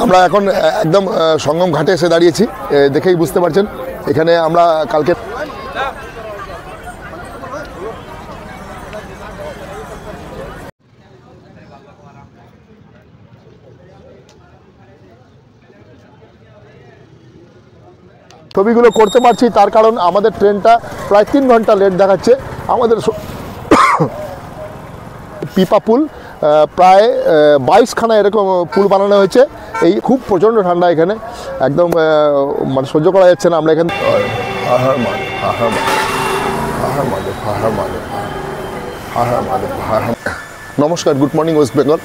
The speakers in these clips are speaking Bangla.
আমরা এখন একদম সঙ্গম ঘাটে এসে দাঁড়িয়েছি, দেখেই বুঝতে পারছেন। এখানে আমরা কালকে ছবিগুলো করতে পারছি, তার কারণ আমাদের ট্রেনটা প্রায় 3 ঘন্টা লেট দেখাচ্ছে। আমাদের পিপা পুল প্রায় 22খানা এরকম পুল বানানো হয়েছে। এই খুব প্রচণ্ড ঠান্ডা এখানে, একদম মানে সহ্য করা যাচ্ছে না। আমরা এখানে নমস্কার, গুড মর্নিং ওয়েস্ট বেঙ্গল।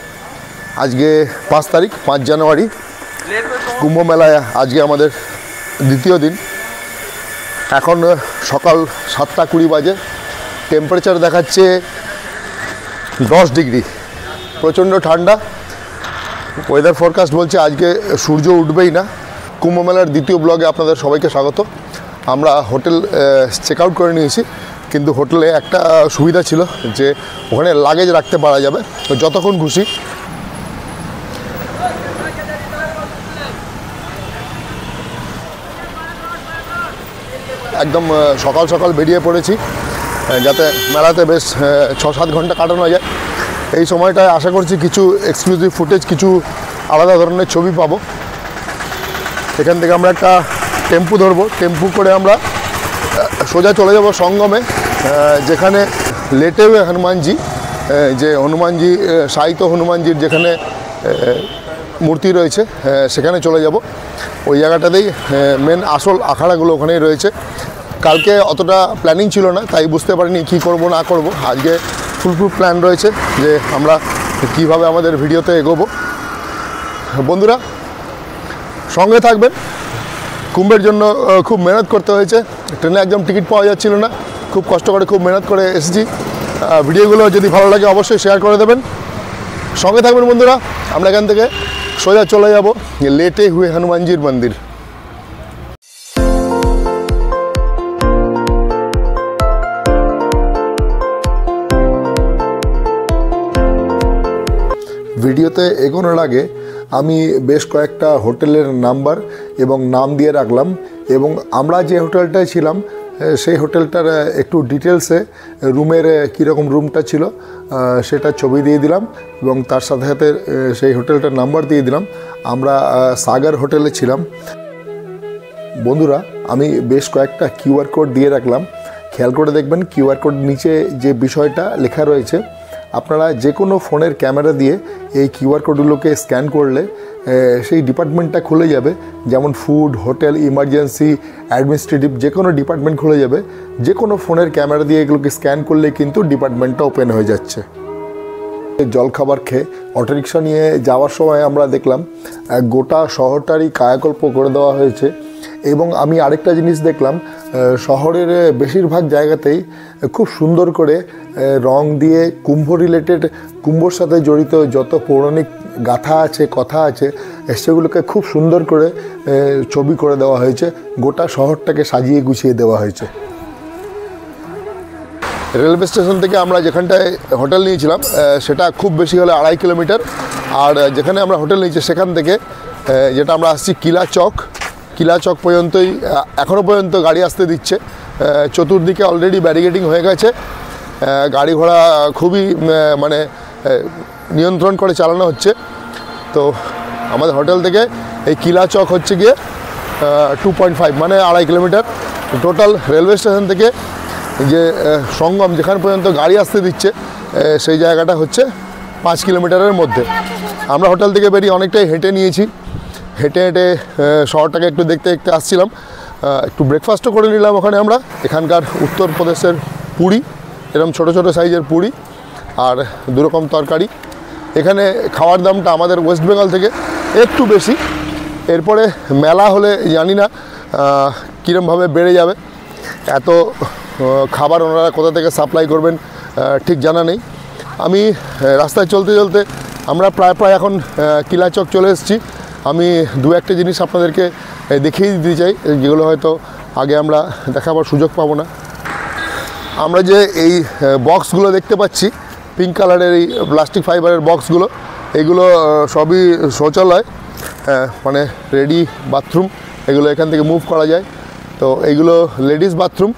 আজকে 5 তারিখ, 5 জানুয়ারি, কুম্ভ মেলায় আজকে আমাদের দ্বিতীয় দিন। এখন সকাল 7টা 20 বাজে। টেম্পারেচার দেখাচ্ছে 10 ডিগ্রি, প্রচণ্ড ঠান্ডা। ওয়েদার ফরকাস্ট বলছে আজকে সূর্য উঠবেই না। কুম্ভ মেলার দ্বিতীয় ব্লগে আপনাদের সবাইকে স্বাগত। আমরা হোটেল চেক আউট করে নিয়েছি, কিন্তু হোটেলে একটা সুবিধা ছিল যে ওখানে লাগেজ রাখতে পারা যাবে যতক্ষণ খুশি। একদম সকাল সকাল বেরিয়ে পড়েছি যাতে মেলাতে বেশ 6-7 ঘন্টা কাটানো যায়। এই সময়টায় আশা করছি কিছু এক্সক্লুসিভ ফুটেজ, কিছু আলাদা ধরনের ছবি পাবো। এখান থেকে আমরা একটা টেম্পু ধরবো, টেম্পু করে আমরা সোজা চলে যাব সঙ্গমে, যেখানে লেটে হুয়ে হনুমানজি, যে হনুমানজি সাহিত্য হনুমানজির যেখানে মূর্তি রয়েছে সেখানে চলে যাব। ওই জায়গাটাতেই মেন আসল আখাড়াগুলো ওখানেই রয়েছে। কালকে অতটা প্ল্যানিং ছিল না, তাই বুঝতে পারিনি কী করব না করব। আজকে ফুলপ্রুফ প্ল্যান রয়েছে যে আমরা কিভাবে আমাদের ভিডিওতে এগোবো। বন্ধুরা সঙ্গে থাকবেন। কুম্ভের জন্য খুব মেহনত করতে হয়েছে, ট্রেনে একদম টিকিট পাওয়া যাচ্ছিল না, খুব কষ্ট করে খুব মেহনত করে এসেছি। ভিডিওগুলো যদি ভালো লাগে অবশ্যই শেয়ার করে দেবেন। সঙ্গে থাকবেন বন্ধুরা। আমরা এখান থেকে সোজা চলে যাব লেটে হুয়ে হনুমানজির মন্দির। ভিডিওতে এগোনোর আগে আমি বেশ কয়েকটা হোটেলের নাম্বার এবং নাম দিয়ে রাখলাম, এবং আমরা যে হোটেলটায় ছিলাম সেই হোটেলটার একটু ডিটেলসে রুমের কীরকম রুমটা ছিল সেটা ছবি দিয়ে দিলাম, এবং তার সাথে সাথে সেই হোটেলটার নাম্বার দিয়ে দিলাম। আমরা সাগর হোটেলে ছিলাম। বন্ধুরা আমি বেশ কয়েকটা কিউআর কোড দিয়ে রাখলাম, খেয়াল করে দেখবেন। কিউআর কোড নিচে যে বিষয়টা লেখা রয়েছে, আপনারা যে কোনো ফোনের ক্যামেরা দিয়ে এই কিউআর কোডগুলোকে স্ক্যান করলে সেই ডিপার্টমেন্টটা খুলে যাবে। যেমন ফুড, হোটেল, ইমার্জেন্সি, অ্যাডমিনিস্ট্রেটিভ, যে কোনো ডিপার্টমেন্ট খুলে যাবে। যে কোনো ফোনের ক্যামেরা দিয়ে এগুলোকে স্ক্যান করলে কিন্তু ডিপার্টমেন্টটা ওপেন হয়ে যাচ্ছে। জলখাবার খেয়ে অটোরিকশা নিয়ে যাওয়ার সময় আমরা দেখলাম গোটা শহরটারই কায়াকল্প করে দেওয়া হয়েছে। এবং আমি আরেকটা জিনিস দেখলাম, শহরের বেশিরভাগ জায়গাতেই খুব সুন্দর করে রং দিয়ে কুম্ভ রিলেটেড, কুম্ভর সাথে জড়িত যত পৌরাণিক গাথা আছে, কথা আছে, সেগুলোকে খুব সুন্দর করে ছবি করে দেওয়া হয়েছে। গোটা শহরটাকে সাজিয়ে গুছিয়ে দেওয়া হয়েছে। রেলওয়ে স্টেশন থেকে আমরা যেখানটায় হোটেল নিয়েছিলাম সেটা খুব বেশি হলে 2.5 কিলোমিটার। আর যেখানে আমরা হোটেল নিয়েছি সেখান থেকে যেটা আমরা আসছি কিলা চক পর্যন্তই এখনও পর্যন্ত গাড়ি আসতে দিচ্ছে। চতুর্দিকে অলরেডি ব্যারিকেডিং হয়ে গেছে, গাড়ি ঘোড়া খুবই মানে নিয়ন্ত্রণ করে চালানো হচ্ছে। তো আমাদের হোটেল থেকে এই কিলা চক হচ্ছে গিয়ে 2.5 মানে 2.5 কিলোমিটার। টোটাল রেলওয়ে স্টেশন থেকে যে সঙ্গম যেখান পর্যন্ত গাড়ি আসতে দিচ্ছে সেই জায়গাটা হচ্ছে 5 কিলোমিটারের মধ্যে। আমরা হোটেল থেকে বেরিয়ে অনেকটাই হেঁটে নিয়েছি। হেঁটে হেঁটে শহরটাকে একটু দেখতে দেখতে আসছিলাম। একটু ব্রেকফাস্টও করে নিলাম ওখানে আমরা। এখানকার উত্তরপ্রদেশের পুরি, এরকম ছোটো ছোটো সাইজের পুরি আর 2 রকম তরকারি। এখানে খাওয়ার দামটা আমাদের ওয়েস্ট বেঙ্গল থেকে একটু বেশি। এরপরে মেলা হলে জানি না কীরমভাবে বেড়ে যাবে। এত খাবার ওনারা কোথা থেকে সাপ্লাই করবেন ঠিক জানা নেই। আমি রাস্তায় চলতে চলতে আমরা প্রায় এখন কিলাচক চলে এসেছি। আমি দু একটা জিনিস আপনাদেরকে দেখিয়ে দিতে চাই, যেগুলো হয়তো আগে আমরা দেখাবার সুযোগ পাবো না। আমরা যে এই বক্সগুলো দেখতে পাচ্ছি, পিঙ্ক কালারের এই প্লাস্টিক ফাইবারের বক্সগুলো, এগুলো সবই শৌচালয়, মানে রেডি বাথরুম। এগুলো এখান থেকে মুভ করা যায়। তো এইগুলো লেডিস বাথরুম,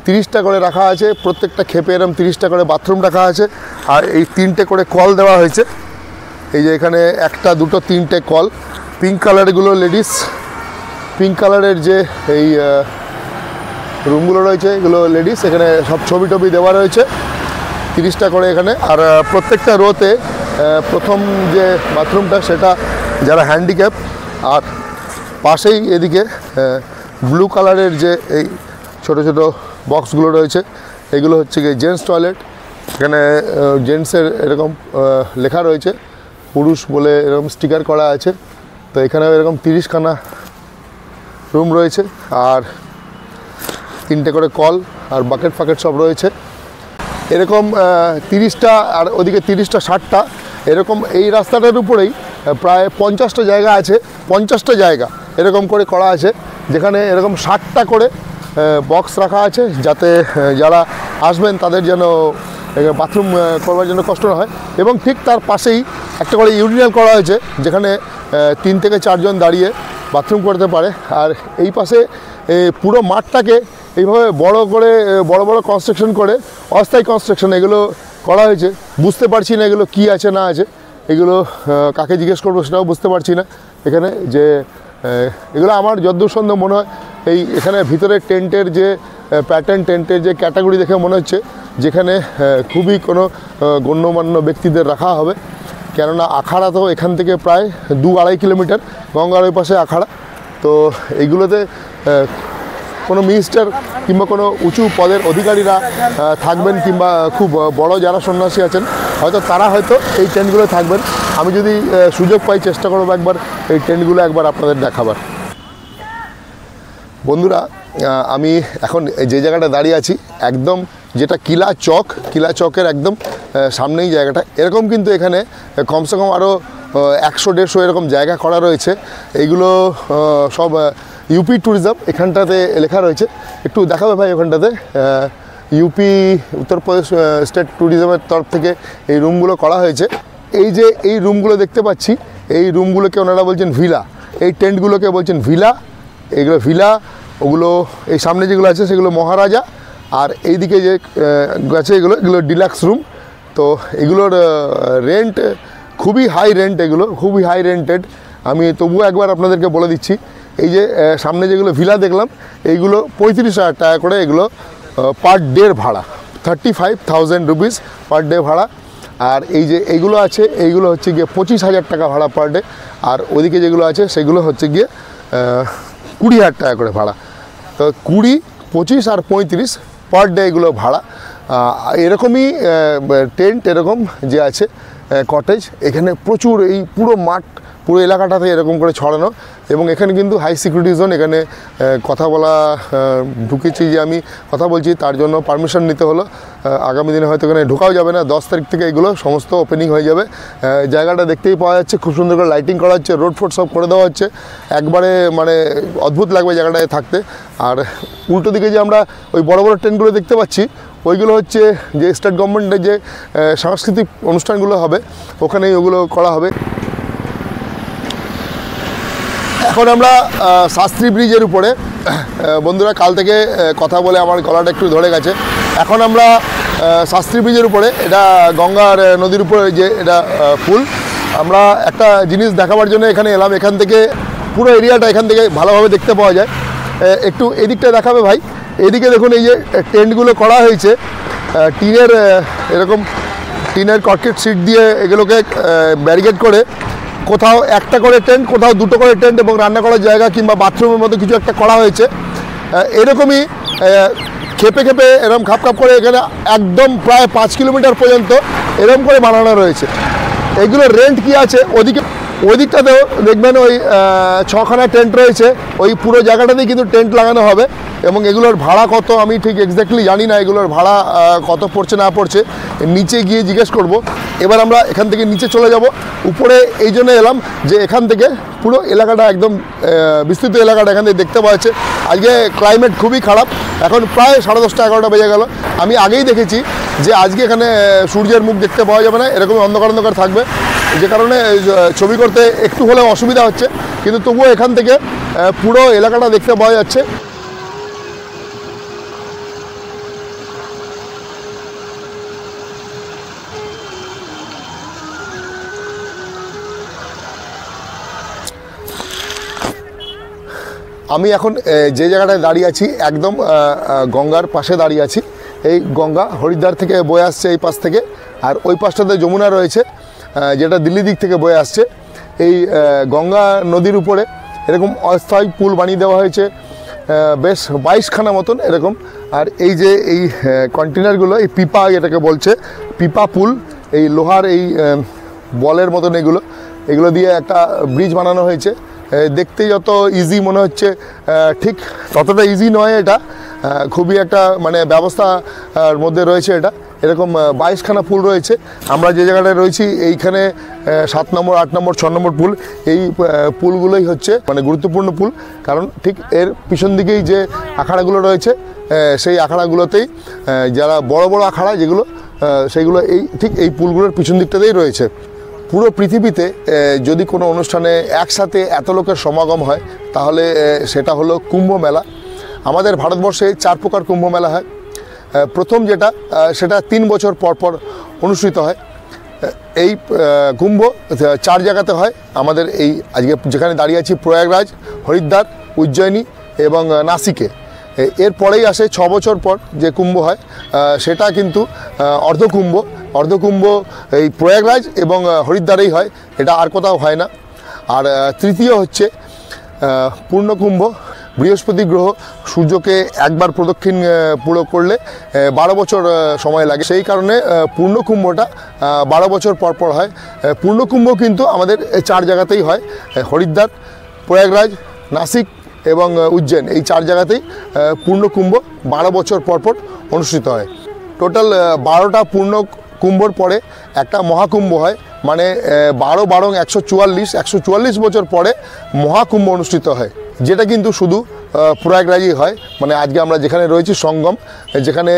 30টা করে রাখা আছে, প্রত্যেকটা ক্ষেপে এরকম 30টা করে বাথরুম রাখা আছে। আর এই 3টে করে কল দেওয়া হয়েছে। এই যে এখানে 1, 2, 3টে কল। পিঙ্ক কালারগুলো লেডিস, পিঙ্ক কালারের যে এই রুমগুলো রয়েছে এগুলো লেডিস। এখানে সব ছবি টবি দেওয়া রয়েছে, 30টা করে এখানে। আর প্রত্যেকটা রোতে প্রথম যে বাথরুমটা সেটা যারা হ্যান্ডিক্যাপ। আর পাশেই এদিকে ব্লু কালারের যে এই ছোটো ছোটো বক্সগুলো রয়েছে, এগুলো হচ্ছে গিয়ে জেন্টস টয়লেট। এখানে জেন্টসের এরকম লেখা রয়েছে, পুরুষ বলে এরকম স্টিকার করা আছে। তো এখানেও এরকম 30খানা রুম রয়েছে। আর 3টে করে কল আর বাকেট ফাকেট সব রয়েছে। এরকম 30টা, আর ওদিকে 30টা 60টা এরকম এই রাস্তাটার উপরেই প্রায় 50টা জায়গা আছে। 50টা জায়গা এরকম করে করা আছে, যেখানে এরকম 60টা করে বক্স রাখা আছে, যাতে যারা আসবেন তাদের যেন বাথরুম করবার জন্য কষ্ট না হয়। এবং ঠিক তার পাশেই একটা করে ইউরিনাল করা হয়েছে, যেখানে 3 থেকে 4 জন দাঁড়িয়ে বাথরুম করতে পারে। আর এই পাশে পুরো মাঠটাকে এইভাবে বড় বড় কনস্ট্রাকশন করে, অস্থায়ী কনস্ট্রাকশন এগুলো করা হয়েছে। বুঝতে পারছি না এগুলো কি আছে না আছে, এগুলো কাকে জিজ্ঞেস করবো সেটাও বুঝতে পারছি না। এখানে যে এগুলো আমার যতদূর সন্দেহ মনে হয় এই এখানে ভিতরে টেন্টের যে প্যাটার্ন, টেন্টের যে ক্যাটাগরি দেখে মনে হচ্ছে যেখানে খুবই কোনো গণ্যমান্য ব্যক্তিদের রাখা হবে। কেননা আখাড়া তো এখান থেকে প্রায় 2-2.5 কিলোমিটার, গঙ্গার ওই পাশে আখাড়া। তো এইগুলোতে কোনো মিনিস্টার কিংবা কোনো উঁচু পদের অধিকারীরা থাকবেন, কিংবা খুব বড় যারা সন্ন্যাসী আছেন হয়তো তারা হয়তো এই টেন্টগুলো থাকবেন। আমি যদি সুযোগ পাই চেষ্টা করবো একবার এই টেন্টগুলো একবার আপনাদের দেখাবার। বন্ধুরা, আমি এখন যে জায়গাটা দাঁড়িয়ে আছি একদম যেটা কিলা চকের একদম সামনেই জায়গাটা। এরকম কিন্তু এখানে কমসে কম আরও 100-150 এরকম জায়গা করা রয়েছে। এইগুলো সব ইউপি ট্যুরিজম এখানটাতে লেখা রয়েছে। একটু দেখাবে ভাই ওখানটাতে, ইউপি উত্তরপ্রদেশ স্টেট ট্যুরিজমের তরফ থেকে এই রুমগুলো করা হয়েছে। এই যে এই রুমগুলো দেখতে পাচ্ছি, এই রুমগুলোকে ওনারা বলছেন ভিলা, এই টেন্টগুলোকে বলছেন ভিলা। এইগুলো ভিলা, ওগুলো এই সামনে যেগুলো আছে সেগুলো মহারাজা। আর এইদিকে যে আছে এগুলো ডিলাক্স রুম। তো এগুলোর রেন্ট খুবই হাই রেন্ট, এগুলো খুবই হাই রেন্টেড। আমি তবুও একবার আপনাদেরকে বলে দিচ্ছি, এই যে সামনে যেগুলো ভিলা দেখলাম এইগুলো 35,000 টাকা করে, এগুলো পার ডের ভাড়া, 35,000 রুপিস পার ডে ভাড়া। আর এই যে এইগুলো আছে এইগুলো হচ্ছে গিয়ে 25,000 টাকা ভাড়া পার ডে। আর ওদিকে যেগুলো আছে সেগুলো হচ্ছে গিয়ে 20,000 টাকা করে ভাড়া। তো 20, 25 আর 35 পার ডে এগুলো ভাড়া। এরকমই টেন্ট এরকম যে আছে কটেজ, এখানে প্রচুর এই পুরো মাঠ পুরো এলাকাটাতে এরকম করে ছড়ানো। এবং এখানে কিন্তু হাই সিকিউরিটি জোন। এখানে কথা বলা, ঢুকেছি যে আমি কথা বলছি তার জন্য পারমিশন নিতে হলো। আগামী দিনে হয়তো এখানে ঢোকাও যাবে না, 10 তারিখ থেকে এগুলো সমস্ত ওপেনিং হয়ে যাবে। জায়গাটা দেখতেই পাওয়া যাচ্ছে, খুব সুন্দর করে লাইটিং করা হচ্ছে, রোড ফোড সব করে দেওয়া হচ্ছে। একবারে মানে অদ্ভুত লাগবে জায়গাটায় থাকতে। আর উল্টো দিকে যে আমরা ওই বড় বড় ট্রেনগুলো দেখতে পাচ্ছি, ওইগুলো হচ্ছে যে স্টেট গভর্নমেন্টের যে সাংস্কৃতিক অনুষ্ঠানগুলো হবে ওখানেই ওগুলো করা হবে। এখন আমরা শাস্ত্রী ব্রিজের উপরে, বন্ধুরা কাল থেকে কথা বলে আমার গলাটা একটু ধরে গেছে। এখন আমরা শাস্ত্রী ব্রিজের উপরে, এটা গঙ্গার নদীর উপরে যে এটা পুল। আমরা একটা জিনিস দেখাবার জন্য এখানে এলাম। এখান থেকে পুরো এরিয়াটা এখান থেকে ভালোভাবে দেখতে পাওয়া যায়। একটু এদিকটা দেখাবে ভাই। এদিকে দেখুন এই যে টেন্টগুলো করা হয়েছে টিনের, এরকম টিনের কর্কিট সিট দিয়ে এগুলোকে ব্যারিকেড করে, কোথাও একটা করে টেন্ট, কোথাও 2টো করে টেন্ট এবং রান্না করার জায়গা কিংবা বাথরুমের মতো কিছু একটা করা হয়েছে। এরকমই খেপে খেপে এরকম খাপ খাপ করে এখানে একদম প্রায় 5 কিলোমিটার পর্যন্ত এরকম করে বানানো রয়েছে। এগুলো রেন্ট কি আছে ওদিকে ওই দিকটাতেও দেখবেন ওই 6খানা টেন্ট রয়েছে, ওই পুরো জায়গাটাতেই কিন্তু টেন্ট লাগানো হবে। এবং এগুলোর ভাড়া কত আমি ঠিক এক্স্যাক্টলি জানি না, এগুলোর ভাড়া কত পড়ছে না পড়ছে, নিচে গিয়ে জিজ্ঞেস করব। এবার আমরা এখান থেকে নিচে চলে যাব। উপরে এই জন্য এলাম যে এখান থেকে পুরো এলাকাটা একদম বিস্তৃত এলাকাটা এখান থেকে দেখতে পাওয়া যাচ্ছে। আজকে ক্লাইমেট খুবই খারাপ, এখন প্রায় 10:30 11টা বেজে গেল। আমি আগেই দেখেছি যে আজকে এখানে সূর্যের মুখ দেখতে পাওয়া যাবে না, এরকমই অন্ধকার অন্ধকার থাকবে, যে কারণে ছবি করতে একটু হলেও অসুবিধা হচ্ছে। কিন্তু তবুও এখান থেকে পুরো এলাকাটা দেখতে পাওয়া যাচ্ছে। আমি এখন যে জায়গাটায় দাঁড়িয়ে আছি একদম গঙ্গার পাশে দাঁড়িয়ে আছি। এই গঙ্গা হরিদ্বার থেকে বয়ে আসছে এই পাশ থেকে, আর ওই পাশটাতে যমুনা রয়েছে যেটা দিল্লি দিক থেকে বয়ে আসছে। এই গঙ্গা নদীর উপরে এরকম অস্থায়ী পুল বানিয়ে দেওয়া হয়েছে, বেশ 22খানা মতন এরকম। আর এই যে এই কন্টেনারগুলো, এই পিপা এটাকে বলছে, পিপা পুল, এই লোহার এই বলের মতন এগুলো দিয়ে একটা ব্রিজ বানানো হয়েছে। দেখতে যত ইজি মনে হচ্ছে ঠিক ততটা ইজি নয়, এটা খুবই একটা মানে ব্যবস্থার মধ্যে রয়েছে। এটা এরকম 22খানা পুল রয়েছে। আমরা যে জায়গাটায় রয়েছি এইখানে 7 নম্বর 8 নম্বর 6 নম্বর পুল, এই পুলগুলোই হচ্ছে মানে গুরুত্বপূর্ণ পুল। কারণ ঠিক এর পিছন দিকেই যে আখাড়াগুলো রয়েছে সেই আখাড়াগুলোতেই যারা বড় বড় আখাড়া যেগুলো সেইগুলো ঠিক এই পুলগুলোর পিছন দিকটাতেই রয়েছে। পুরো পৃথিবীতে যদি কোনো অনুষ্ঠানে একসাথে এত লোকের সমাগম হয় তাহলে সেটা হলো কুম্ভ মেলা। আমাদের ভারতবর্ষে 4 প্রকার কুম্ভ মেলা হয়। প্রথম যেটা সেটা 3 বছর পর পর অনুষ্ঠিত হয়। এই কুম্ভ 4 জায়গাতে হয়। আমাদের এই আজকে যেখানে দাঁড়িয়ে আছি প্রয়াগরাজ, হরিদ্বার, উজ্জয়িনী এবং নাসিকে। এরপরেই আসে 6 বছর পর যে কুম্ভ হয় সেটা কিন্তু অর্ধকুম্ভ এই প্রয়াগরাজ এবং হরিদ্বারেই হয়, এটা আর কোথাও হয় না। আর তৃতীয় হচ্ছে পূর্ণকুম্ভ। বৃহস্পতি গ্রহ সূর্যকে একবার প্রদক্ষিণ পুরো করলে 12 বছর সময় লাগে, সেই কারণে পূর্ণকুম্ভটা 12 বছর পর পর হয়। পূর্ণকুম্ভ কিন্তু আমাদের 4 জায়গাতেই হয়, হরিদ্বার, প্রয়াগরাজ, নাসিক এবং উজ্জয়ন, এই 4 জায়গাতেই পূর্ণকুম্ভ 12 বছর পর পর অনুষ্ঠিত হয়। টোটাল 12টা পূর্ণ কুম্ভর পরে একটা মহাকুম্ভ হয়, মানে 12 12 144 বছর পরে মহাকুম্ভ অনুষ্ঠিত হয়, যেটা কিন্তু শুধু প্রয়াগরাজই হয়। মানে আজকে আমরা যেখানে রয়েছি সঙ্গম, যেখানে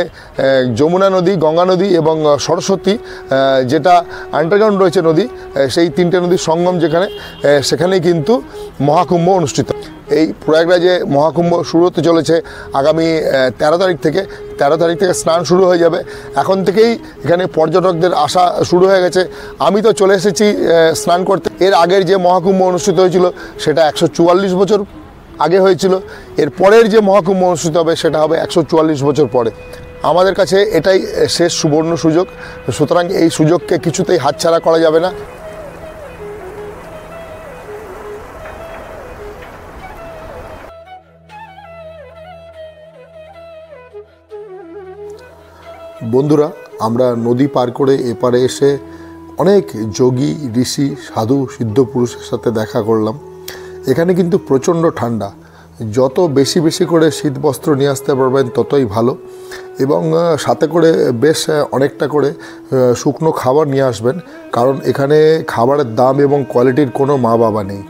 যমুনা নদী, গঙ্গা নদী এবং সরস্বতী যেটা আন্ডারগ্রাউন্ড রয়েছে নদী, সেই 3টে নদীর সঙ্গম যেখানে, সেখানেই কিন্তু মহাকুম্ভ অনুষ্ঠিত। এই প্রয়াগরাজে মহাকুম্ভ শুরু হতে চলেছে আগামী 13 তারিখ থেকে। 13 তারিখ থেকে স্নান শুরু হয়ে যাবে। এখন থেকেই এখানে পর্যটকদের আসা শুরু হয়ে গেছে। আমি তো চলে এসেছি স্নান করতে। এর আগের যে মহাকুম্ভ অনুষ্ঠিত হয়েছিল সেটা 144 বছর আগে হয়েছিল। এর পরের যে মহাকুম্ভ অনুষ্ঠিত হবে সেটা হবে 144 বছর পরে। আমাদের কাছে এটাই শেষ সুবর্ণ সুযোগ, সুতরাং এই সুযোগকে কিছুতেই হাতছাড়া করা যাবে না। বন্ধুরা, আমরা নদী পার করে এপারে এসে অনেক যোগী, ঋষি, সাধু, সিদ্ধ পুরুষের সাথে দেখা করলাম। এখানে কিন্তু প্রচণ্ড ঠান্ডা, যত বেশি বেশি করে শীত বস্ত্র নিয়ে আসতে পারবেন ততই ভালো, এবং সাথে করে বেশ অনেকটা করে শুকনো খাবার নিয়ে আসবেন, কারণ এখানে খাবারের দাম এবং কোয়ালিটির কোনো মা বাবা নেই।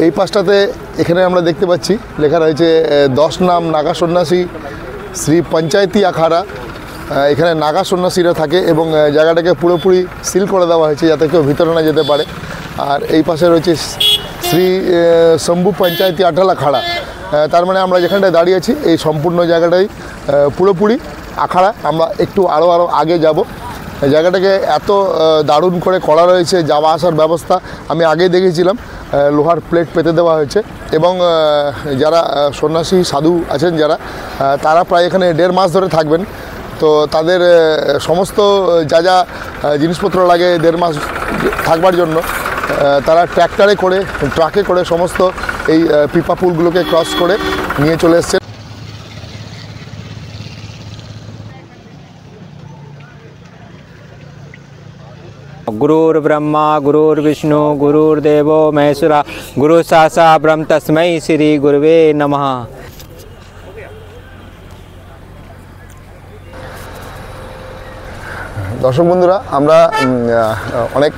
এই পাশটাতে এখানে আমরা দেখতে পাচ্ছি লেখা রয়েছে 10 নাম নাগা সন্ন্যাসী শ্রী পঞ্চায়েতি আখাড়া। এখানে নাগা সন্ন্যাসীরা থাকে এবং জায়গাটাকে পুরোপুরি সিল করে দেওয়া হয়েছে যাতে কেউ ভিতরে না যেতে পারে। আর এই পাশে রয়েছে শ্রী শম্ভু পঞ্চায়েতি আঠাল আখাড়া। তার মানে আমরা যেখানটায় দাঁড়িয়ে আছি এই সম্পূর্ণ জায়গাটাই পুরোপুরি আখাড়া। আমরা একটু আরও আগে যাব। জায়গাটাকে এত দারুণ করে করা রয়েছে, যাওয়া আসার ব্যবস্থা আমি আগেই দেখেছিলাম, লোহার প্লেট পেতে দেওয়া হয়েছে। এবং যারা সন্ন্যাসী সাধু আছেন যারা, তারা প্রায় এখানে 1.5 মাস ধরে থাকবেন। তো তাদের সমস্ত যা যা জিনিসপত্র লাগে 1.5 মাস থাকবার জন্য, তারা ট্রাকে করে সমস্ত এই পিপা পুলগুলোকে ক্রস করে নিয়ে চলে এসছে। गुरुर्ब्रह्मा गुरुर्विष्णु गुरुर्देवो महेश्वरा गुरु साक्षात् ब्रह्म तस्मै श्री गुरुवे नमः। দর্শক বন্ধুরা, আমরা অনেক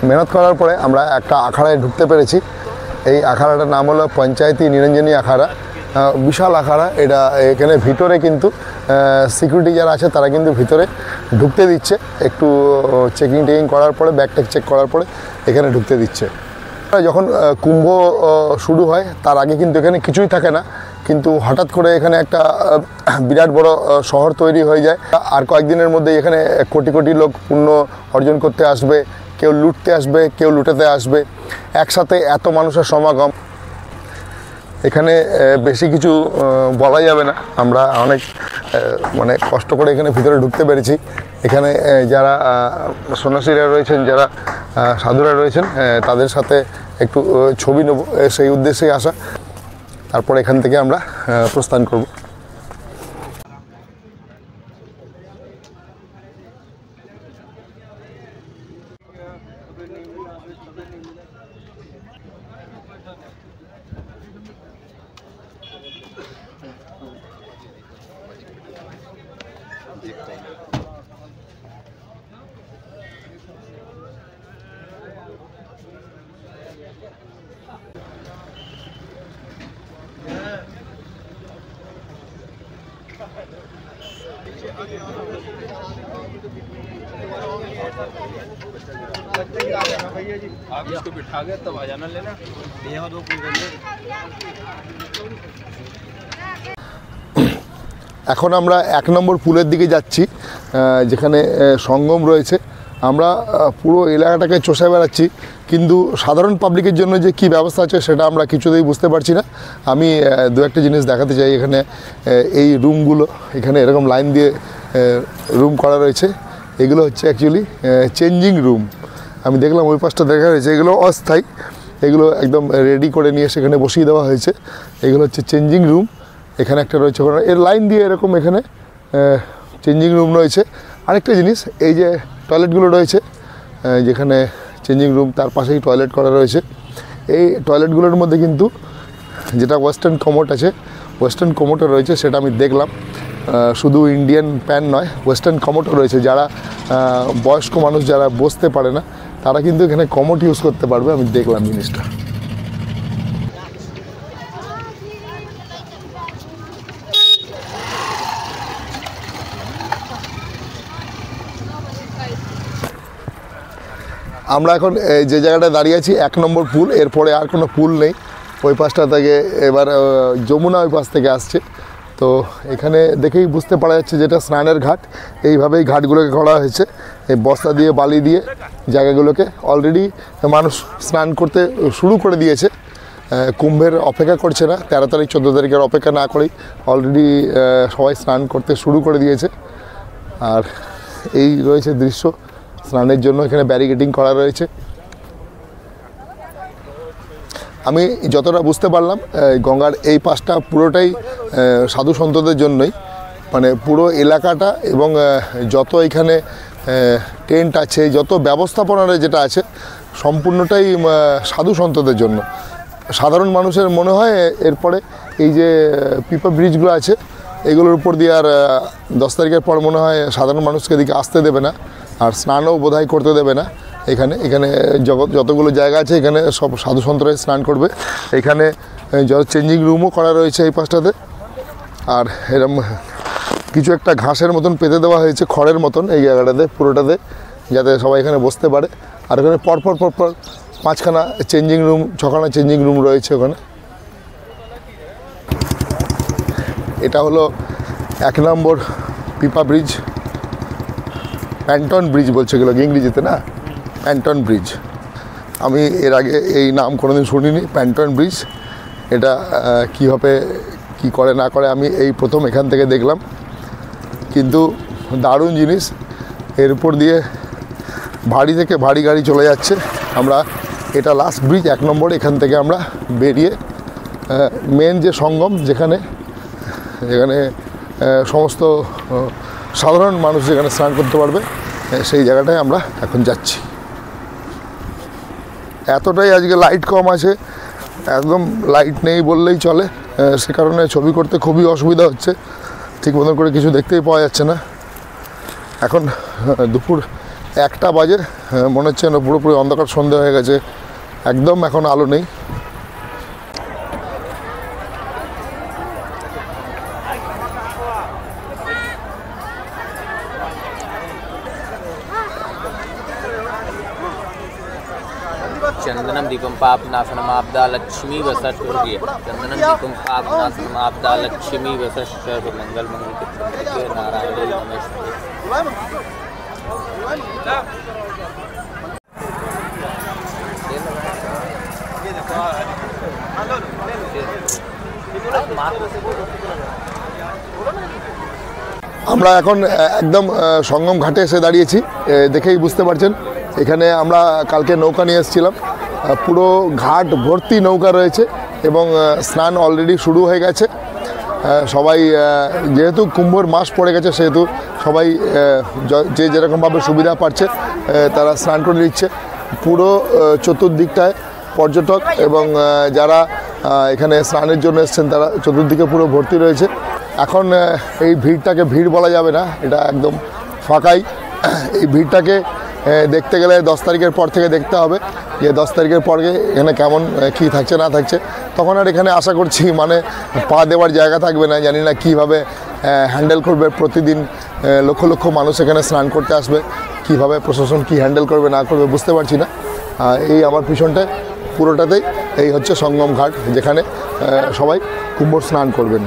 মেহনত করার পরে আমরা একটা আখাড়ায় ঢুকতে পেরেছি। এই আখাড়াটার নাম হলো পঞ্চায়েতি নিরঞ্জনী আখাড়া। বিশাল আখাড়া এটা। এখানে ভিতরে কিন্তু সিকিউরিটি যারা আছে তারা কিন্তু ভিতরে ঢুকতে দিচ্ছে, একটু চেকিং করার পরে, ব্যাগ ট্যাগ চেক করার পরে এখানে ঢুকতে দিচ্ছে। যখন কুম্ভ শুরু হয় তার আগে কিন্তু এখানে কিছুই থাকে না, কিন্তু হঠাৎ করে এখানে একটা বিরাট বড় শহর তৈরি হয়ে যায়। আর কয়েকদিনের মধ্যে এখানে কোটি কোটি লোক পুণ্য অর্জন করতে আসবে, কেউ লুটতে আসবে, কেউ লুটাতে আসবে, একসাথে এত মানুষের সমাগম। এখানে বেশি কিছু বলা যাবে না, আমরা অনেক মানে কষ্ট করে এখানে ভিতরে ঢুকতে পেরেছি। এখানে যারা সন্ন্যাসীরা রয়েছেন, যারা সাধুরা রয়েছেন, তাদের সাথে একটু ছবি নেব, সেই উদ্দেশ্যেই আসা। তারপর এখান থেকে আমরা প্রস্থান করব। आप इसको बिठा गए तब आ जाना लेना। यहाँ दो पुल करने। এখন আমরা 1 নম্বর পুলের দিকে যাচ্ছি, যেখানে সঙ্গম রয়েছে। আমরা পুরো এলাকাটাকে চষে বেড়াচ্ছি, কিন্তু সাধারণ পাবলিকের জন্য যে কী ব্যবস্থা আছে সেটা আমরা কিছুতেই বুঝতে পারছি না। আমি দু একটা জিনিস দেখাতে চাই। এখানে এই রুমগুলো, এখানে এরকম লাইন দিয়ে রুম করা রয়েছে। এগুলো হচ্ছে অ্যাকচুয়ালি চেঞ্জিং রুম। আমি দেখলাম ওই পাশটা দেখা হয়েছে, এগুলো অস্থায়ী, এগুলো একদম রেডি করে নিয়ে সেখানে বসিয়ে দেওয়া হয়েছে। এগুলো হচ্ছে চেঞ্জিং রুম। এখানে একটা রয়েছে, এর লাইন দিয়ে এরকম এখানে চেঞ্জিং রুম রয়েছে। আরেকটা জিনিস, এই যে টয়লেটগুলো রয়েছে, যেখানে চেঞ্জিং রুম তার পাশেই টয়লেট করা রয়েছে। এই টয়লেটগুলোর মধ্যে কিন্তু যেটা ওয়েস্টার্ন কমোড আছে, ওয়েস্টার্ন কমোডও রয়েছে, সেটা আমি দেখলাম। শুধু ইন্ডিয়ান প্যান নয়, ওয়েস্টার্ন কমোডও রয়েছে। যারা বয়স্ক মানুষ যারা বসতে পারে না, তারা কিন্তু এখানে কমোড ইউজ করতে পারবে। আমি দেখলাম জিনিসটা। আমরা এখন যে জায়গাটায় দাঁড়িয়ে আছি 1 নম্বর পুল, এরপরে আর কোনো পুল নেই। ওই পাশটা থেকে এবার যমুনা ওই পাশ থেকে আসছে। তো এখানে দেখেই বুঝতে পারা যাচ্ছে যেটা স্নানের ঘাট। এইভাবেই ঘাটগুলোকে করা হয়েছে, এই বস্তা দিয়ে বালি দিয়ে জায়গাগুলোকে। অলরেডি মানুষ স্নান করতে শুরু করে দিয়েছে, কুম্ভের অপেক্ষা করছে না। 13 তারিখ 14 তারিখের অপেক্ষা না করেই অলরেডি সবাই স্নান করতে শুরু করে দিয়েছে। আর এই রয়েছে দৃশ্য স্নানের জন্য। এখানে ব্যারিকেডিং করা রয়েছে। আমি যতটা বুঝতে পারলাম, গঙ্গার এই পাশটা পুরোটাই সাধু সন্তদের জন্যই, মানে পুরো এলাকাটা এবং যত এখানে টেন্ট আছে, যত ব্যবস্থাপনার যেটা আছে, সম্পূর্ণটাই সাধু সন্তদের জন্য। সাধারণ মানুষের মনে হয় এরপরে এই যে পিপা ব্রিজগুলো আছে, এগুলোর উপর দিয়ে আর 10 তারিখের পর মনে হয় সাধারণ মানুষকে এদিকে আসতে দেবে না, আর স্নানও বোধহয় করতে দেবে না। এখানে যতগুলো জায়গা আছে এখানে সব সাধু সন্তরাই স্নান করবে। এখানে যত চেঞ্জিং রুমও করা রয়েছে এই পাশটাতে। আর এরকম কিছু একটা ঘাসের মতন পেতে দেওয়া হয়েছে, খড়ের মতন, এই জায়গাটাতে পুরোটাতে, যাতে সবাই এখানে বসতে পারে। আর এখানে পরপর 5খানা চেঞ্জিং রুম, 6খানা চেঞ্জিং রুম রয়েছে ওখানে। এটা হলো 1 নম্বর পিপা ব্রিজ, প্যান্টন ব্রিজ বলছে এগুলোকে ইংরেজিতে, না প্যান্টন ব্রিজ। আমি এর আগে এই নাম কোনোদিন শুনিনি, প্যান্টন ব্রিজ। এটা কীভাবে কী করে না করে আমি এই প্রথম এখান থেকে দেখলাম, কিন্তু দারুণ জিনিস। এর উপর দিয়ে ভারী থেকে ভারী গাড়ি চলে যাচ্ছে। আমরা এটা লাস্ট ব্রিজ 1 নম্বর। এখান থেকে আমরা বেরিয়ে মেন যে সঙ্গম যেখানে সমস্ত সাধারণ মানুষ যেখানে স্নান করতে পারবে সেই জায়গাটায় আমরা এখন যাচ্ছি। এতটাই আজকে লাইট কম আছে, একদম লাইট নেই বললেই চলে, সে কারণে ছবি করতে খুবই অসুবিধা হচ্ছে, ঠিক মতন করে কিছু দেখতেই পাওয়া যাচ্ছে না। এখন দুপুর 1টা বাজে, মনে হচ্ছে না পুরোপুরি অন্ধকার সন্ধে হয়ে গেছে, একদম এখন আলো নেই। चंदनम दीपम पाप नाशनमाब्दा लक्ष्मी वसत होगी। चंदनम दीपम पाप नाशनमाब्दा लक्ष्मी वसत सर्व मंगल मंगल के नारायण नमस्ते। আমরা এখন একদম সঙ্গম ঘাটে এসে দাঁড়িয়েছি, দেখেই বুঝতে পারছেন। এখানে আমরা কালকে নৌকা নিয়ে এসেছিলাম, পুরো ঘাট ভর্তি নৌকা রয়েছে এবং স্নান অলরেডি শুরু হয়ে গেছে। সবাই যেহেতু কুম্ভর মাস পড়ে গেছে সেহেতু সবাই যে যেরকমভাবে সুবিধা পাচ্ছে তারা স্নান করে নিচ্ছে। পুরো চতুর্দিকটায় পর্যটক এবং যারা এখানে স্নানের জন্য এসেছেন তারা চতুর্দিকে পুরো ভর্তি রয়েছে। এখন এই ভিড়টাকে ভিড় বলা যাবে না, এটা একদম ফাঁকাই। এই ভিড়টাকে দেখতে গেলে 10 তারিখের পর থেকে দেখতে হবে যে 10 তারিখের পরে এখানে কেমন কী থাকছে না থাকছে। তখন আর এখানে আশা করছি মানে পা দেওয়ার জায়গা থাকবে না, জানি না কীভাবে হ্যান্ডেল করবে। প্রতিদিন লক্ষ লক্ষ মানুষ এখানে স্নান করতে আসবে, কীভাবে প্রশাসন কী হ্যান্ডেল করবে না করবে বুঝতে পারছি না। এই আমার পিছনটায় পুরোটাতেই এই হচ্ছে সঙ্গম ঘাট, যেখানে সবাই কুম্ভ স্নান করবেন।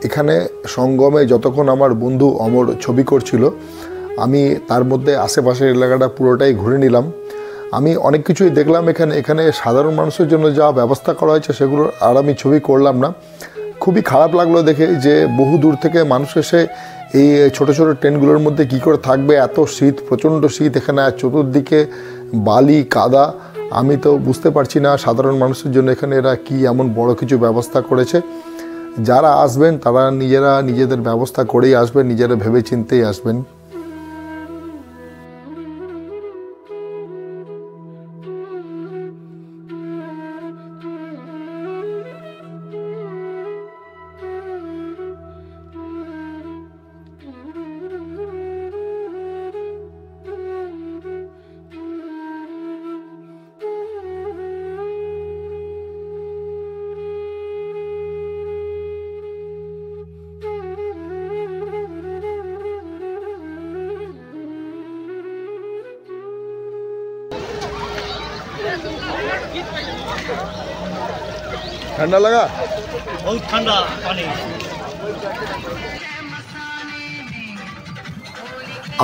এখানে সঙ্গমে যতক্ষণ আমার বন্ধু অমর ছবি করছিল, আমি তার মধ্যে আশেপাশের এলাকাটা পুরোটাই ঘুরে নিলাম। আমি অনেক কিছুই দেখলাম এখানে সাধারণ মানুষের জন্য যা ব্যবস্থা করা হয়েছে সেগুলো আর আমি ছবি করলাম না। খুবই খারাপ লাগলো দেখে যে বহু দূর থেকে মানুষ এসে এই ছোট ছোট ট্রেনগুলোর মধ্যে কী করে থাকবে। এত শীত, প্রচণ্ড শীত, এখানে চতুর্দিকে বালি কাদা। আমি তো বুঝতে পারছি না সাধারণ মানুষের জন্য এখানে এরা কি এমন বড় কিছু ব্যবস্থা করেছে। যারা আসবেন তারা নিজেদের ব্যবস্থা করেই আসবেন, নিজেরা ভেবে চিন্তেই আসবেন। ठंडा लगा, बहुत ठंडा पानी।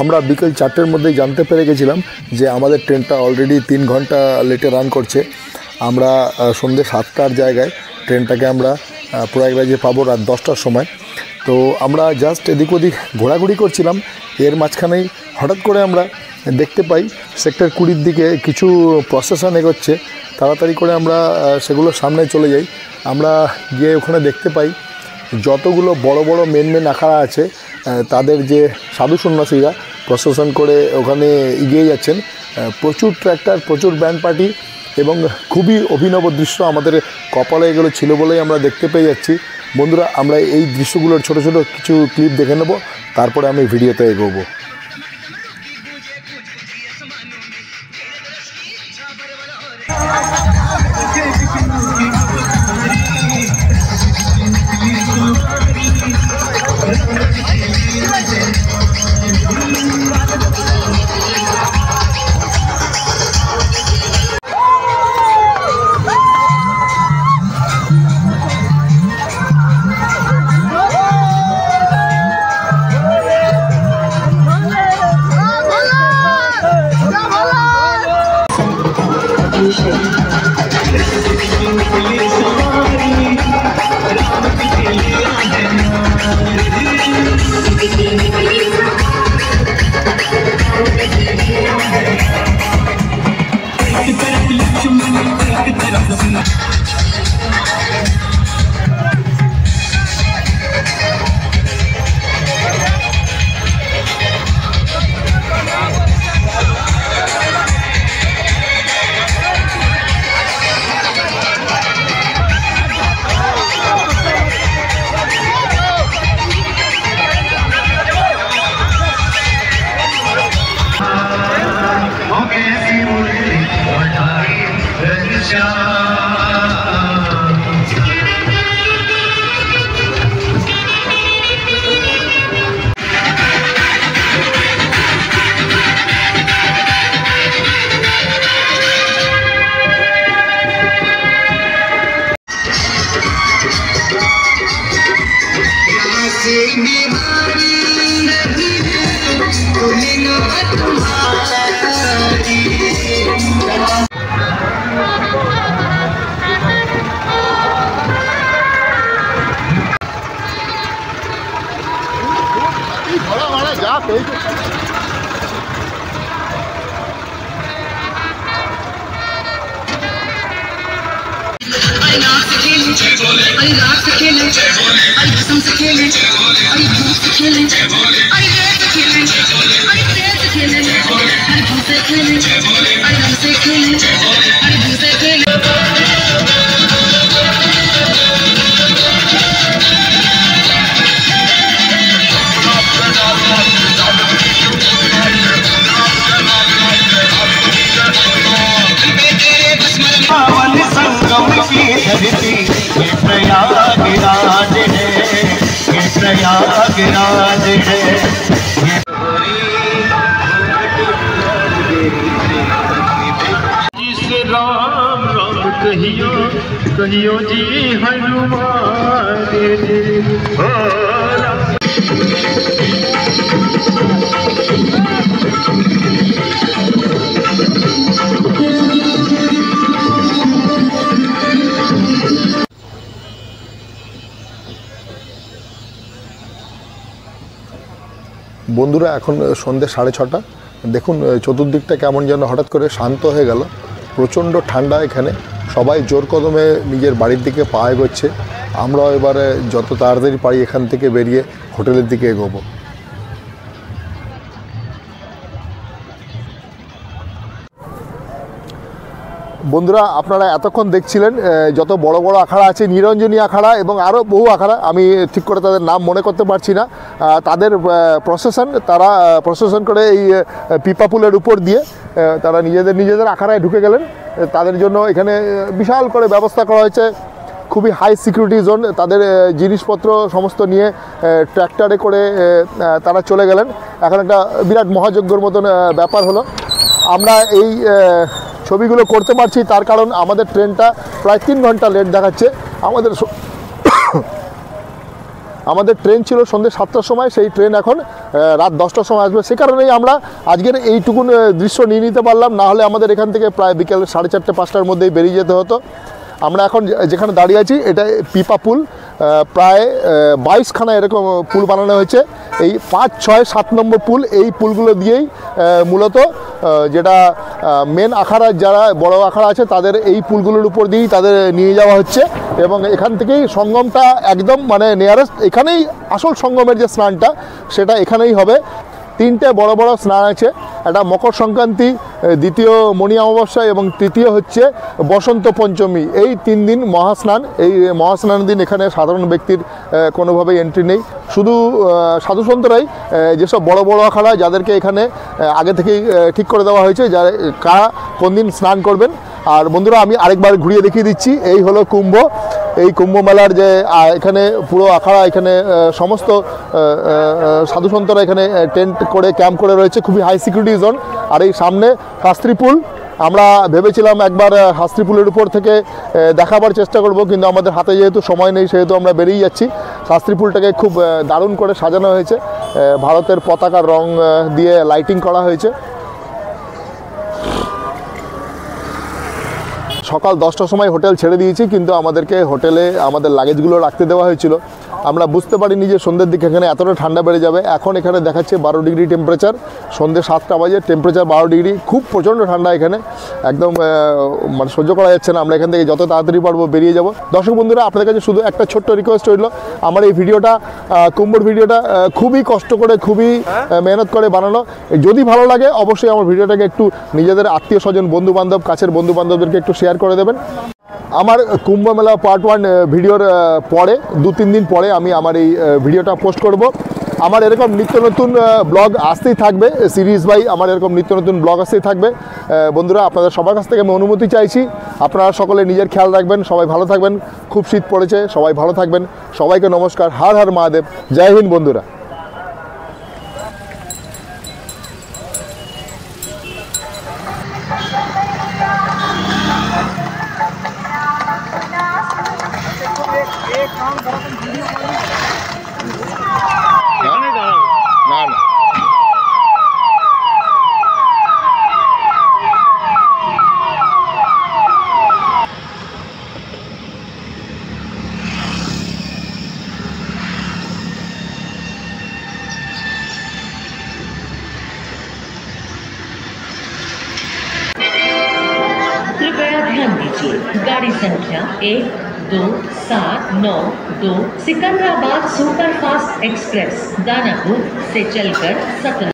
আমরা বিকেল 4টের মধ্যেই জানতে পেরে গেছিলাম যে আমাদের ট্রেনটা অলরেডি 3 ঘন্টা লেটে রান করছে। আমরা সন্ধ্যে 7টার জায়গায় ট্রেনটাকে আমরা প্রয়াগরাজে পাবো রাত 10টার সময়। তো আমরা জাস্ট এদিক ওদিক ঘোরাঘুরি করছিলাম, এর মাঝখানেই হঠাৎ করে আমরা দেখতে পাই সেক্টর 20-র দিকে কিছু প্রসেশন এগোচ্ছে। তাড়াতাড়ি করে আমরা সেগুলোর সামনে চলে যাই। আমরা গিয়ে ওখানে দেখতে পাই যতগুলো বড় বড় মেন আখাড়া আছে তাদের যে সাধু সন্ন্যাসীরা প্রসেশন করে ওখানে এগিয়ে যাচ্ছেন। প্রচুর ট্র্যাক্টর, প্রচুর ব্যান্ড পার্টি এবং খুবই অভিনব দৃশ্য আমাদের কপালে এগুলো ছিল বলেই আমরা দেখতে পেয়ে যাচ্ছি। বন্ধুরা, আমরা এই দৃশ্যগুলোর ছোট ছোট কিছু ক্লিপ দেখে নেব, তারপরে আমি ভিডিওতে এগোবো। प्रयागराज है जिसे राम राम कहियो कहियो जी हनुमान हो বন্ধুরা এখন সন্ধ্যে 6:30। দেখুন চতুর্দিকটা কেমন যেন হঠাৎ করে শান্ত হয়ে গেল। প্রচণ্ড ঠান্ডা এখানে, সবাই জোর কদমে নিজের বাড়ির দিকে পা এগোচ্ছে। আমরাও এবারে যত তাড়াতাড়ি পারি এখান থেকে বেরিয়ে হোটেলের দিকে এগোবো। বন্ধুরা আপনারা এতক্ষণ দেখছিলেন যত বড় বড় আখাড়া আছে, নিরঞ্জনী আখাড়া এবং আরও বহু আখাড়া, আমি ঠিক করে তাদের নাম মনে করতে পারছি না, তাদের তারা প্রসেশন করে এই পিপাপুলের উপর দিয়ে তারা নিজেদের আখাড়ায় ঢুকে গেলেন। তাদের জন্য এখানে বিশাল করে ব্যবস্থা করা হয়েছে, খুবই হাই সিকিউরিটি জোন। তাদের জিনিসপত্র সমস্ত নিয়ে ট্র্যাক্টরে করে তারা চলে গেলেন। এখন একটা বিরাট মহাযজ্ঞর মতন ব্যাপার হলো। আমরা এই ছবিগুলো করতে পারছি তার কারণ আমাদের ট্রেনটা প্রায় 3 ঘন্টা লেট দেখাচ্ছে। আমাদের ট্রেন ছিল সন্ধ্যে 7টার সময়, সেই ট্রেন এখন রাত 10টার সময় আসবে। সে কারণেই আমরা আজকের এইটুকুন দৃশ্য নিয়ে নিতে পারলাম, না হলে আমাদের এখান থেকে প্রায় বিকেল 4:30-5টার মধ্যেই বেরিয়ে যেতে হতো। আমরা এখন যেখানে দাঁড়িয়ে আছি এটা পিপা পুল, প্রায় 22খানা এরকম পুল বানানো হয়েছে। এই 5, 6, 7 নম্বর পুল, এই পুলগুলো দিয়েই মূলত যেটা মেন আখাড়া যারা বড় আখাড়া আছে তাদের এই পুলগুলোর উপর দিয়েই তাদের নিয়ে যাওয়া হচ্ছে এবং এখান থেকেই সঙ্গমটা একদম মানে নিয়ারেস্ট, এখানেই আসল সঙ্গমের যে স্নানটা সেটা এখানেই হবে। 3টে বড় বড় স্নান আছে, একটা মকর সংক্রান্তি, দ্বিতীয় মণি অমাবস্যা এবং তৃতীয় হচ্ছে বসন্ত পঞ্চমী। এই 3 দিন মহাস্নান। এই মহাস্নানের দিন এখানে সাধারণ ব্যক্তির কোনোভাবেই এন্ট্রি নেই, শুধু সাধুসন্তরাই যেসব বড় বড় আখাড়া যাদেরকে এখানে আগে থেকেই ঠিক করে দেওয়া হয়েছে যারা কারা কোন দিন স্নান করবেন। আর বন্ধুরা আমি আরেকবার ঘুরিয়ে দেখিয়ে দিচ্ছি, এই হলো কুম্ভ। এই কুম্ভ মেলার যে এখানে পুরো আখাড়া, এখানে সমস্ত সাধুসন্তরা এখানে টেন্ট করে ক্যাম্প করে রয়েছে, খুবই হাই সিকিউরিটি জোন। আর এই সামনে শাস্ত্রী পুল, আমরা ভেবেছিলাম একবার শাস্ত্রী পুলের উপর থেকে দেখাবার চেষ্টা করব, কিন্তু আমাদের হাতে যেহেতু সময় নেই সেহেতু আমরা বেরিয়ে যাচ্ছি। শাস্ত্রী পুলটাকে খুব দারুণ করে সাজানো হয়েছে, ভারতের পতাকার রং দিয়ে লাইটিং করা হয়েছে। সকাল 10টার সময় হোটেল ছেড়ে দিয়েছি, কিন্তু আমাদেরকে হোটেলে আমাদের লাগেজগুলো রাখতে দেওয়া হয়েছিল। আমরা বুঝতে পারিনি যে সন্ধ্যের দিকে এখানে এতটা ঠান্ডা বেড়ে যাবে। এখন এখানে দেখাচ্ছে 12 ডিগ্রি টেম্পারেচার, সন্ধ্যে 7টা বাজে, টেম্পারেচার 12 ডিগ্রি, খুব প্রচণ্ড ঠান্ডা এখানে, একদম মানে সহ্য করা যাচ্ছে না। আমরা এখান থেকে যত তাড়াতাড়ি পারবো বেরিয়ে যাব। দর্শক বন্ধুরা আপনাদের কাছে শুধু একটা ছোট্ট রিকোয়েস্ট রইল, আমার এই ভিডিওটা কুম্ভর ভিডিওটা খুবই কষ্ট করে, খুবই মেহনত করে বানানো। যদি ভালো লাগে অবশ্যই আমার ভিডিওটাকে একটু নিজেদের আত্মীয় স্বজন, বন্ধুবান্ধব, কাছের বন্ধুবান্ধবদেরকে একটু শেয়ার করে দেবেন। আমার কুম্ভ মেলা পার্ট 1 ভিডিওর পরে 2-3 দিন পরে আমি আমার এই ভিডিওটা পোস্ট করব। আমার এরকম নিত্য নতুন ব্লগ আসতেই থাকবে, সিরিজ বাই আমার এরকম নিত্য নতুন ব্লগ আসতেই থাকবে। বন্ধুরা আপনাদের সবার কাছ থেকে আমি অনুমতি চাইছি, আপনারা সকলে নিজের খেয়াল রাখবেন, সবাই ভালো থাকবেন। খুব শীত পড়েছে, সবাই ভালো থাকবেন। সবাইকে নমস্কার, হর হর মহাদেব, জয় হিন্দ বন্ধুরা। एक काम करो तुम वीडियो এখানে দাঁড়াবো। না না कृपया ध्यान दीजिए, गाड़ी संख्या 12792 सिकंदराबाद सुपरफास्ट एक्सप्रेस दानापुर से चलकर सतना